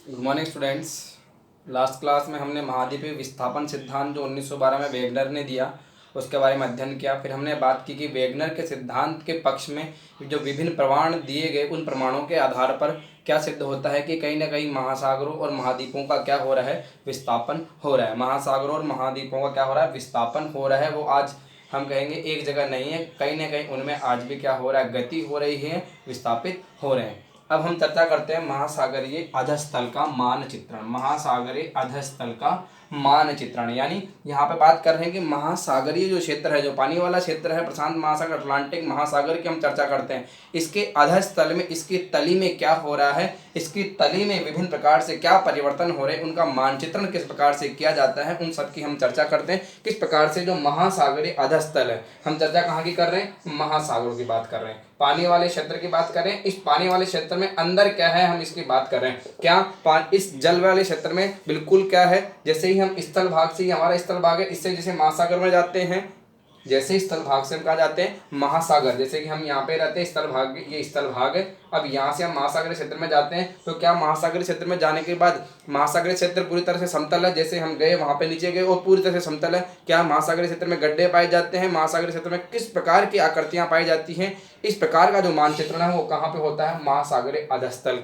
Good morning students. Last class में हमने महाद्वीपीय विस्थापन सिद्धांत जो 1912 में वेगनर ने दिया उसके बारे में अध्ययन किया। फिर हमने बात की कि वेगनर के सिद्धांत के पक्ष में जो विभिन्न प्रमाण दिए गए उन प्रमाणों के आधार पर क्या सिद्ध होता है कि कहीं ना कहीं महासागरों और महाद्वीपों का क्या हो रहा है, विस्थापन हो रहा है। महासागरों और महाद्वीपों का क्या हो रहा है, विस्थापन हो रहा है। वो आज हम कहेंगे एक जगह नहीं है, कहीं ना कहीं उनमें आज भी क्या हो रहा है, गति हो रही है, विस्थापित हो रहे हैं। अब हम चर्चा करते हैं महासागरीय अधस्थल का मानचित्रण। महासागरीय अधस्थल का मानचित्रण यानी यहाँ पे बात कर रहे हैं कि महासागरीय जो क्षेत्र है, जो पानी वाला क्षेत्र है, प्रशांत महासागर, अटलांटिक महासागर की हम चर्चा करते हैं। इसके अधस्थल में, इसकी तली में क्या हो रहा है, इसकी तली में विभिन्न प्रकार से क्या परिवर्तन हो रहे हैं, उनका मानचित्रण किस प्रकार से किया जाता है, उन सब की हम चर्चा करते हैं। किस प्रकार से जो महासागरीय अधस्थल है, हम चर्चा कहाँ की कर रहे हैं, महासागरों की बात कर रहे हैं, पानी वाले क्षेत्र की बात करें। इस पानी वाले क्षेत्र में अंदर क्या है, हम इसकी बात कर रहे हैं। क्या इस जल वाले क्षेत्र में बिल्कुल क्या है, जैसे ही हम स्थल भाग से, हमारा स्थल भाग है, इससे जैसे महासागर में जाते हैं, जैसे स्थल भाग से हम कहाँ जाते हैं, महासागर। जैसे कि हम यहाँ पे रहते हैं, स्थल भाग, ये स्थल भाग है। अब यहाँ से हम महासागरीय क्षेत्र में जाते हैं, तो क्या महासागरीय क्षेत्र में जाने के बाद महासागरीय क्षेत्र पूरी तरह से समतल है। जैसे हम गए वहाँ पे नीचे गए और पूरी तरह से समतल है। क्या महासागरीय क्षेत्र में गड्ढे पाए जाते हैं, महासागरीय क्षेत्र में किस प्रकार की आकृतियाँ पाई जाती हैं, इस प्रकार का जो मानचित्रण है वो कहाँ पे होता है, महासागरीय अधस्थल।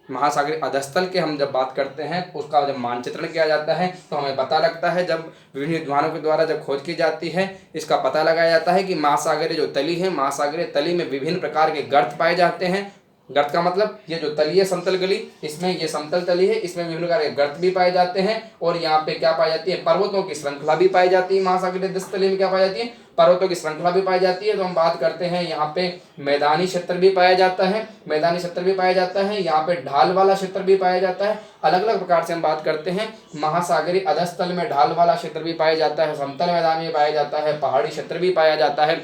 महासागरीय अधस्थल के हम जब बात करते हैं, उसका जब मानचित्रण किया जाता है तो हमें पता लगता है, जब विभिन्न विद्वानों के द्वारा जब खोज की जाती है, इसका पता लगाया जाता है कि महासागरीय जो तली है, महासागरीय तली में विभिन्न प्रकार के गर्त पाए जाते हैं। गर्त का मतलब ये जो तली है, समतल गली, इसमें ये समतल तली है, इसमें विभिन्न प्रकार के गर्त भी पाए जाते हैं। और यहाँ पे क्या पाई जाती है, पर्वतों की श्रृंखला भी पाई जाती है। महासागरीय अधस्तली में क्या पाई जाती है, पर्वतों की श्रृंखला भी पाई जाती है। तो हम बात करते हैं यहाँ पे मैदानी क्षेत्र भी पाया जाता है, मैदानी क्षेत्र भी पाया जाता है, यहाँ पे ढाल वाला क्षेत्र भी पाया जाता है। अलग अलग प्रकार से हम बात करते हैं। महासागरीय अधस्थल में ढाल वाला क्षेत्र भी पाया जाता है, समतल मैदान भी पाया जाता है, पहाड़ी क्षेत्र भी पाया जाता है,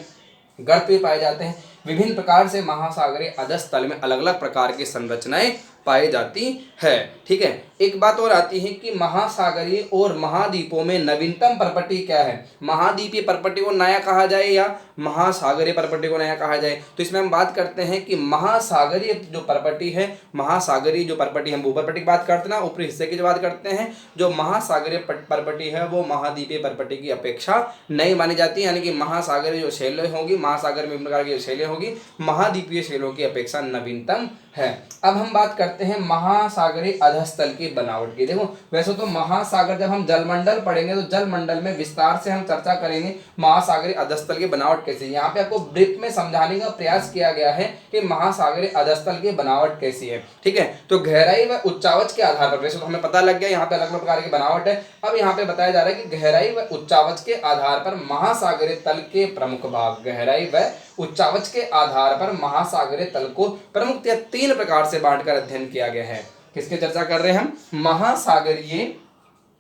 गर्त भी पाए जाते हैं। विभिन्न प्रकार से महासागरीय अधस्थल में अलग अलग प्रकार की संरचनाएं पाई जाती है। ठीक है, एक बात और आती है कि महासागरीय और महाद्वीपों में नवीनतम पर्पटी क्या है। महाद्वीपीय पर्पटी को नया कहा जाए या महासागरीय पर्पटी को नया कहा जाए, तो इसमें हम बात करते हैं कि महासागरीय जो पर्पटी है, महासागरीय जो पर्पटी, हम भूपर्पटी की बात करते हैं ना, ऊपरी हिस्से की जो बात करते हैं, जो महासागरीय पर्पटी है वो महाद्वीपीय पर्पटी की अपेक्षा नई मानी जाती है। यानी कि महासागरीय जो शैलें होगी, महासागर में प्रकार की शैलें होगी, महाद्वीपीय शैलों की अपेक्षा नवीनतम है। अब हम बात करते हैं महासागरीय अधस्थल की बनावट की। देखो वैसे तो महासागर, जब हम जलमंडल पढ़ेंगे तो जलमंडल में विस्तार से हम चर्चा करेंगे महासागरीय अधस्थल की बनावट कैसी। यहाँ पे आपको ब्रीफ में समझाने का प्रयास किया गया है कि महासागरीय अधस्थल की बनावट कैसी है। ठीक है, तो गहराई व उच्चावच के आधार पर, वैसे तो हमें पता लग गया यहाँ पे अलग अलग प्रकार की बनावट है। अब यहाँ पे बताया जा रहा है कि गहराई व उच्चावच के आधार पर महासागरीय तल के प्रमुख भाग, गहराई व उच्चावच के आधार पर महासागरीय तल को प्रमुखतः तीन प्रकार से बांटकर अध्ययन किया गया है। किसकी चर्चा कर रहे हैं हम,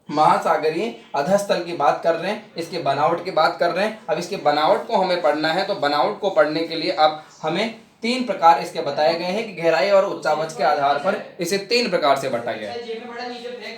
महासागरीय अधस्थल की बात कर रहे हैं, इसके बनावट की बात कर रहे हैं। अब इसके बनावट को हमें पढ़ना है, तो बनावट को पढ़ने के लिए अब हमें तीन प्रकार इसके बताए गए हैं कि गहराई और उच्चावच के आधार पर इसे तीन प्रकार से बांटा गया है।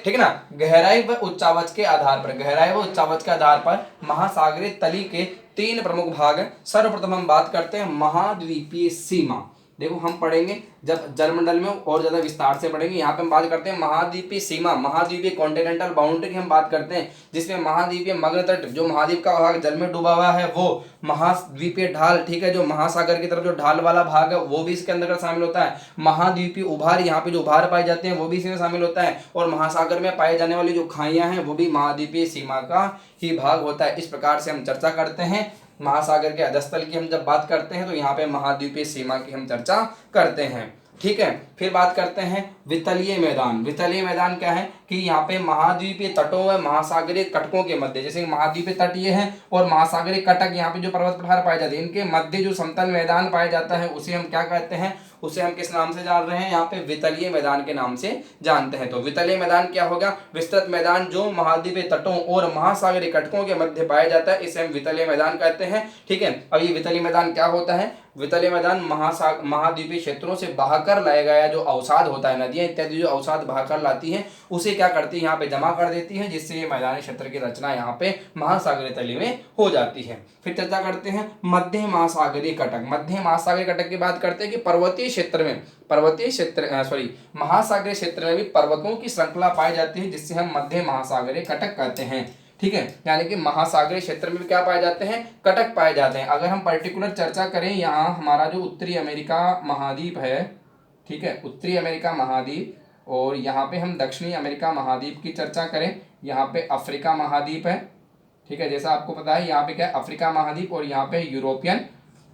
ठीक है ना, गहराई व उच्चावच के आधार पर, गहराई व उच्चावच के आधार पर महासागरीय तली के तीन प्रमुख भाग हैं। सर्वप्रथम हम बात करते हैं महाद्वीपीय सीमा। देखो हम पढ़ेंगे जब जलमंडल में और ज्यादा विस्तार से पढ़ेंगे। यहाँ पे हम बात करते हैं महाद्वीपीय सीमा, महाद्वीपीय कॉन्टिनेंटल बाउंड्री की हम बात करते हैं, जिसमें महाद्वीपीय मग्न तट, जो महाद्वीप का भाग जल में डूबा हुआ है वो महाद्वीपीय ढाल, ठीक है, जो महासागर की तरफ जो ढाल वाला भाग है वो भी इसके अंदर शामिल होता है। महाद्वीपीय उभार, यहाँ पे जो उभार पाए जाते हैं वो भी इसमें शामिल होता है। और महासागर में पाए जाने वाली जो खाइयां हैं वो भी महाद्वीपीय सीमा का ही भाग होता है। इस प्रकार से हम चर्चा करते हैं। महासागर के अधस्थल की हम जब बात करते हैं तो यहाँ पे महाद्वीपीय सीमा की हम चर्चा करते हैं। ठीक है, फिर बात करते हैं वितलीय मैदान। वितलीय मैदान क्या है कि यहाँ पे महाद्वीपीय तटों व महासागरीय कटकों के मध्य, जैसे महाद्वीपीय तट ये है और महासागरीय कटक यहाँ पे जो पर्वत पठार पाए जाते हैं, इनके मध्य जो समतल मैदान पाया जाता है उसे हम क्या कहते हैं, उसे हम किस नाम से जान रहे हैं, यहाँ पे वितलीय मैदान के नाम से जानते हैं। तो वितलीय मैदान क्या होगा, विस्तृत मैदान जो महाद्वीपीय तटों और महासागरीय कटकों के मध्य पाया जाता है, इसे हम वितलीय मैदान कहते हैं। ठीक है, अब ये वितलीय मैदान क्या होता है, वितलीय मैदान महाद्वीपीय क्षेत्रों से बहाकर लाया गया जो अवसाद होता है, नदियां इत्यादि जो अवसाद बहाकर लाती हैं उसे क्या करती है, यहाँ पे जमा कर देती है, जिससे ये मैदानी क्षेत्र की रचना यहाँ पे महासागरीय तली में हो जाती है। फिर चर्चा करते हैं मध्य महासागरीय कटक। मध्य महासागरीय कटक की बात करते हैं कि पर्वतीय क्षेत्र में महासागरीय क्षेत्र में भी पर्वतों की श्रृंखला पाई जाती है, जिससे हम मध्य महासागरीय कटक कहते हैं। ठीक है, यानी कि महासागरीय क्षेत्र में भी क्या पाए जाते हैं, कटक पाए जाते हैं। अगर हम पर्टिकुलर चर्चा करें, यहाँ हमारा जो उत्तरी अमेरिका महाद्वीप है, ठीक है, उत्तरी अमेरिका महाद्वीप, और यहाँ पे हम दक्षिणी अमेरिका महाद्वीप की चर्चा करें, यहाँ पे अफ्रीका महाद्वीप है। ठीक है, जैसा आपको पता है यहाँ पे क्या है, अफ्रीका महाद्वीप, और यहाँ पे यूरोपियन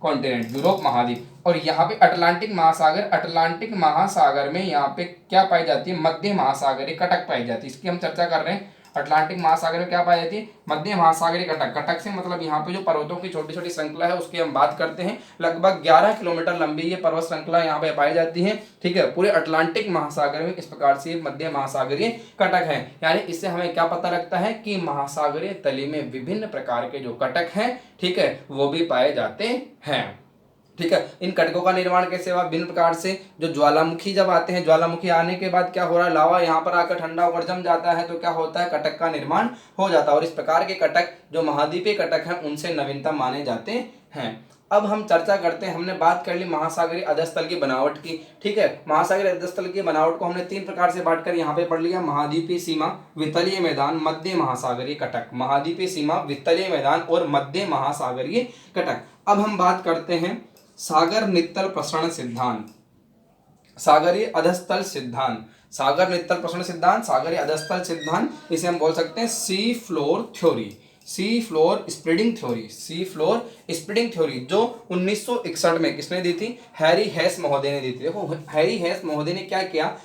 कॉन्टिनेंट, यूरोप महाद्वीप, और यहाँ पे अटलांटिक महासागर। अटलांटिक महासागर में यहाँ पे क्या पाई जाती है, मध्य महासागरीय कटक पाई जाती है। इसकी हम चर्चा कर रहे हैं। अटलांटिक महासागर में क्या पाई जाती है, मध्य महासागरीय कटक। कटक से मतलब यहाँ पे जो पर्वतों की छोटी छोटी श्रृंखला है उसकी हम बात करते हैं। लगभग 11 किलोमीटर लंबी ये पर्वत श्रृंखला यहाँ पे पाई जाती है। ठीक है, पूरे अटलांटिक महासागर में इस प्रकार से मध्य महासागरीय कटक है। यानी इससे हमें क्या पता लगता है कि महासागरीय तली में विभिन्न प्रकार के जो कटक हैं, ठीक है, वो भी पाए जाते हैं। ठीक है, इन कटकों का निर्माण कैसे हुआ, विभिन्न प्रकार से। जो ज्वालामुखी जब आते हैं, ज्वालामुखी आने के बाद क्या हो रहा है, लावा यहाँ पर आकर ठंडा होकर जम जाता है, तो क्या होता है, कटक का निर्माण हो जाता है। और इस प्रकार के कटक जो महाद्वीपीय कटक हैं उनसे नवीनतम माने जाते हैं। अब हम चर्चा करते हैं, हमने बात कर ली महासागरीय अधस्तल की बनावट की। ठीक है, महासागरीय अधस्तल की बनावट को हमने 3 प्रकार से बांटकर यहाँ पे पढ़ लिया, महाद्वीपीय सीमा, वितलीय मैदान, मध्य महासागरीय कटक। महाद्वीपीय सीमा, वितलीय मैदान और मध्य महासागरीय कटक। अब हम बात करते हैं सागर नित्तल प्रसरण सिद्धांत, सागरीय अधस्तल सिद्धांत, सागर नित्तल प्रसरण सिद्धांत, सागरीय अधस्तल सिद्धांत, इसे हम बोल सकते हैं sea floor theory, sea floor spreading theory, sea floor spreading theory, जो 1961 में किसने दी थी, हैरी हेस महोदय ने दी थी। देखो हैरी हेस महोदय ने क्या किया,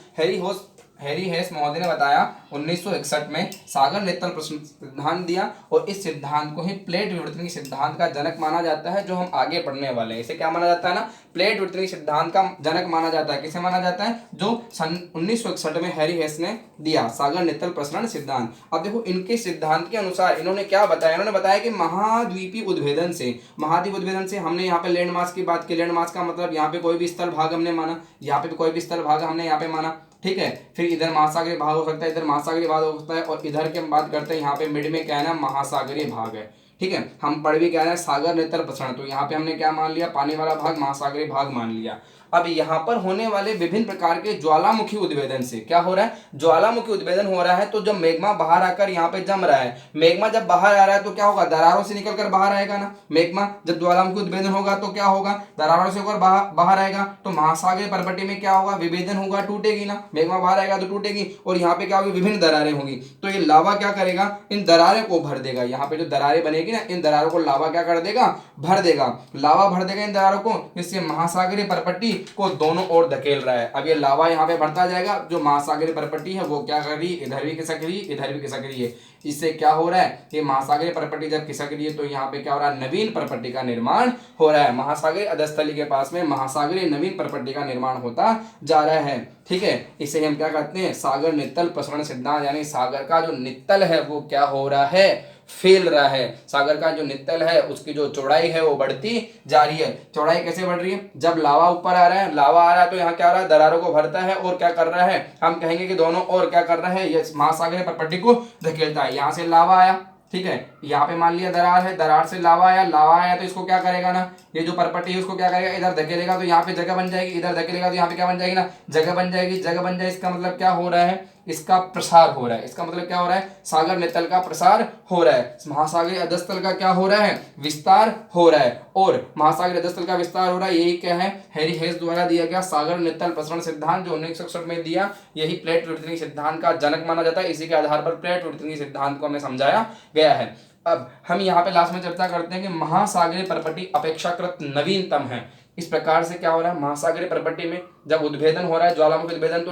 हैरी हेस महोदय ने बताया 1961 में सागर नित्तल प्रसरण सिद्धांत दिया, और इस सिद्धांत को ही प्लेट विवर्तन सिद्धांत का जनक माना जाता है, जो हम आगे पढ़ने वाले हैं। इसे क्या माना जाता है ना, प्लेट विवर्तन सिद्धांत का जनक माना जाता है। किसे माना जाता है, जो सन 1961 में हैरी हेस ने दिया, सागर नित्तल प्रसरण सिद्धांत। अब देखो इनके सिद्धांत के अनुसार इन्होंने क्या बताया, इन्होंने बताया कि महाद्वीपीय उद्भेदन से हमने यहाँ पे लैंड मास की बात की। लैंड मास का मतलब यहाँ पे कोई भी स्थल भाग हमने माना, यहाँ पे भी कोई भी स्थल भाग हमने यहाँ पे माना। ठीक है, फिर इधर महासागरीय भाग हो सकता है, इधर महासागरीय भाग हो सकता है, और इधर की हम बात करते हैं, यहाँ पे मिड में क्या है ना, महासागरीय भाग है। ठीक है, हम पढ़ भी क्या है, सागर नित्तल प्रसरण, तो यहाँ पे हमने क्या मान लिया, पानी वाला भाग महासागरीय भाग मान लिया। अब यहाँ पर होने वाले विभिन्न प्रकार के ज्वालामुखी उद्भेदन से क्या हो रहा है, ज्वालामुखी उद्भेदन हो रहा है। तो जब मैग्मा बाहर आकर यहाँ पे जम रहा है, मैग्मा जब बाहर आ रहा है तो क्या होगा, दरारों से निकलकर बाहर आएगा ना। मैग्मा जब ज्वालामुखी उद्भेदन होगा तो क्या होगा, दरारों से होकर बाहर आएगा, तो महासागरीय परपटी में क्या होगा, विभेदन होगा, टूटेगी ना। मैग्मा बाहर आएगा तो टूटेगी, और यहाँ पे क्या होगी, विभिन्न दरारें होंगी। तो ये लावा क्या करेगा, इन दरारें को भर देगा। यहाँ पे जो दरारें बनेगी ना, इन दरारों को लावा क्या कर देगा, भर देगा। लावा भर देगा इन दरारों को, इससे महासागरीय परपटी को दोनों ओर धकेल रहा है। अब ये लावा यहाँ पे बढ़ता जाएगा, जो महासागरीय परपटी है वो क्या कर रही है, इधर भी खिसक रही है, इधर भी खिसक रही है। इससे क्या हो रहा है, ये महासागरीय परपटी जब खिसक रही है तो यहाँ पे क्या हो रहा है, नवीन परपटी का निर्माण हो रहा है। महासागरीय अधस्तली के पास में महासागरीय नवीन परपटी का निर्माण होता जा रहा है। ठीक है, इसे हम क्या कहते हैं, सागर नित्तल प्रसरण सिद्धांत, यानी सागर का जो नित्तल है वो क्या हो रहा है, फैल रहा है। सागर का जो नित्तल है उसकी जो चौड़ाई है वो बढ़ती जा रही है। चौड़ाई कैसे बढ़ रही है, जब लावा ऊपर आ रहा है, लावा आ रहा है तो यहाँ क्या हो रहा है, दरारों को भरता है, और क्या कर रहा है, हम कहेंगे कि दोनों और क्या कर रहा है, ये महासागरीय परपटी को धकेलता है। यहाँ से लावा आया, ठीक है, यहाँ पे मान लिया दरार है, दरार से लावा आया तो इसको क्या करेगा ना, ये जो परपटी है उसको क्या करेगा, इधर धकेलेगा तो यहाँ पे जगह बन जाएगी, इधर धकेलेगा तो यहाँ पे क्या बन जाएगी ना, जगह बन जाएगी। जगह बन जाए इसका मतलब क्या हो रहा है, इसका प्रसार हो रहा है। इसका मतलब क्या हो रहा है, सागर नित्तल का प्रसार हो रहा है। महासागरीय अधस्तल का क्या हो रहा है, विस्तार हो रहा है। और महासागरीय अधस्तल का विस्तार हो रहा है, यही क्या है, हैरी हेस द्वारा दिया गया सागर नित्तल प्रसरण सिद्धांत, जो 1961 में दिया। यही प्लेट विवर्तन सिद्धांत का जनक माना जाता है। इसी के आधार पर प्लेट विवर्तन सिद्धांत को हमें समझाया गया है। अब हम यहाँ पे लास्ट में चर्चा करते हैं कि महासागरीय परपटी अपेक्षाकृत नवीनतम है। इस प्रकार से क्या हो रहा है, महासागरीय परपटी में जब उद्भेदन हो रहा है, ज्वालामुखी उद्भेदन, तो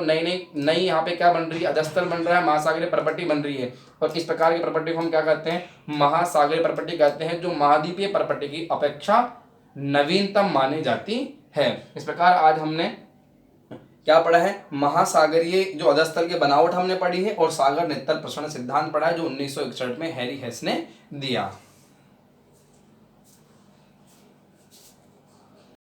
नई यहाँ पे क्या बन रही है, अधस्तल बन रहा है, महासागरीय परपटी बन रही है। और इस प्रकार की परपटी को हम क्या कहते हैं, महासागरीय परपटी कहते हैं, जो महाद्वीपीय परपटी की अपेक्षा नवीनतम मानी जाती है। इस प्रकार आज हमने क्या पढ़ा है, महासागरीय जो अधस्तल की बनावट हमने पढ़ी है, और सागर नित्तल प्रसरण सिद्धांत पढ़ा है, जो 1961 में हैरी हेस ने दिया।